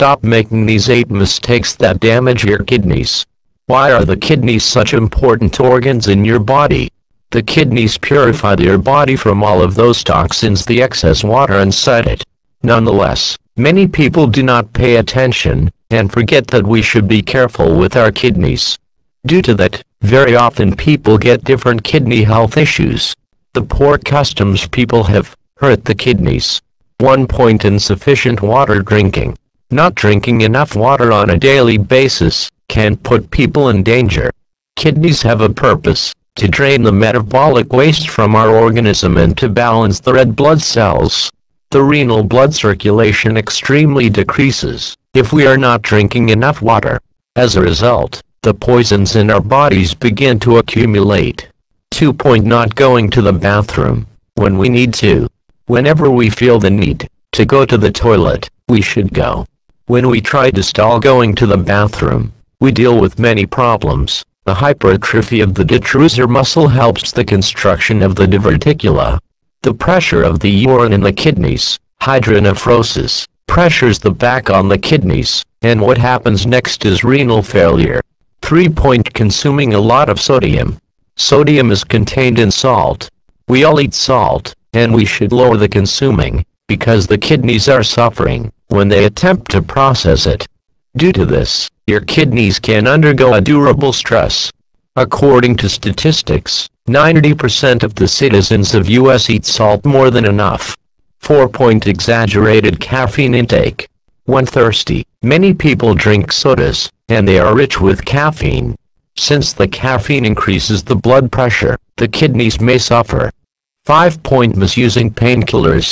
stop making these 8 mistakes that damage your kidneys. Why are the kidneys such important organs in your body? The kidneys purify your body from all of those toxins, the excess water inside it. Nonetheless, many people do not pay attention, and forget that we should be careful with our kidneys. Due to that, very often people get different kidney health issues. The poor customs people have hurt the kidneys. 1 point: insufficient water drinking. Not drinking enough water on a daily basis can put people in danger. Kidneys have a purpose: to drain the metabolic waste from our organism and to balance the red blood cells. The renal blood circulation extremely decreases if we are not drinking enough water. As a result, the poisons in our bodies begin to accumulate. 2 point: not going to the bathroom when we need to. Whenever we feel the need to go to the toilet, we should go. When we try to stall going to the bathroom, we deal with many problems. The hypertrophy of the detrusor muscle helps the construction of the diverticula. The pressure of the urine in the kidneys, hydronephrosis, pressures the back on the kidneys, and what happens next is renal failure. 3 point: consuming a lot of sodium. Sodium is contained in salt. We all eat salt, and we should lower the consuming, because the kidneys are suffering when they attempt to process it. Due to this, your kidneys can undergo a durable stress. According to statistics, 90% of the citizens of US eat salt more than enough. 4 point: exaggerated caffeine intake. When thirsty, many people drink sodas, and they are rich with caffeine. Since the caffeine increases the blood pressure, the kidneys may suffer. 5 point: misusing painkillers.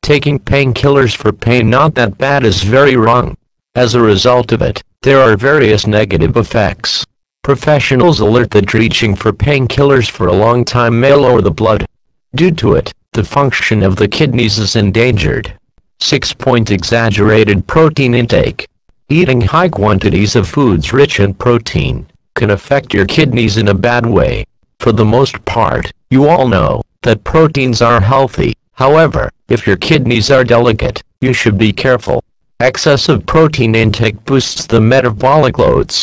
Taking painkillers for pain not that bad is very wrong. As a result of it, there are various negative effects. Professionals alert that reaching for painkillers for a long time may lower the blood. Due to it, the function of the kidneys is endangered. 6 point: exaggerated protein intake. Eating high quantities of foods rich in protein can affect your kidneys in a bad way. For the most part, you all know that proteins are healthy. However, if your kidneys are delicate, you should be careful. Excessive protein intake boosts the metabolic loads.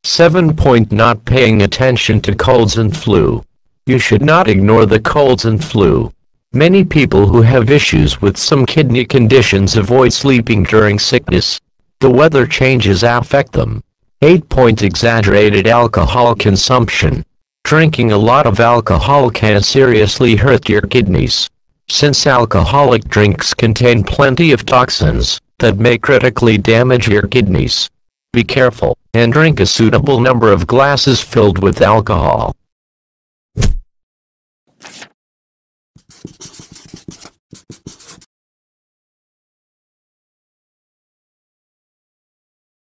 7 point: not paying attention to colds and flu. You should not ignore the colds and flu. Many people who have issues with some kidney conditions avoid sleeping during sickness. The weather changes affect them. 8 point: exaggerated alcohol consumption. Drinking a lot of alcohol can seriously hurt your kidneys. Since alcoholic drinks contain plenty of toxins that may critically damage your kidneys. Be careful, and drink a suitable number of glasses filled with alcohol.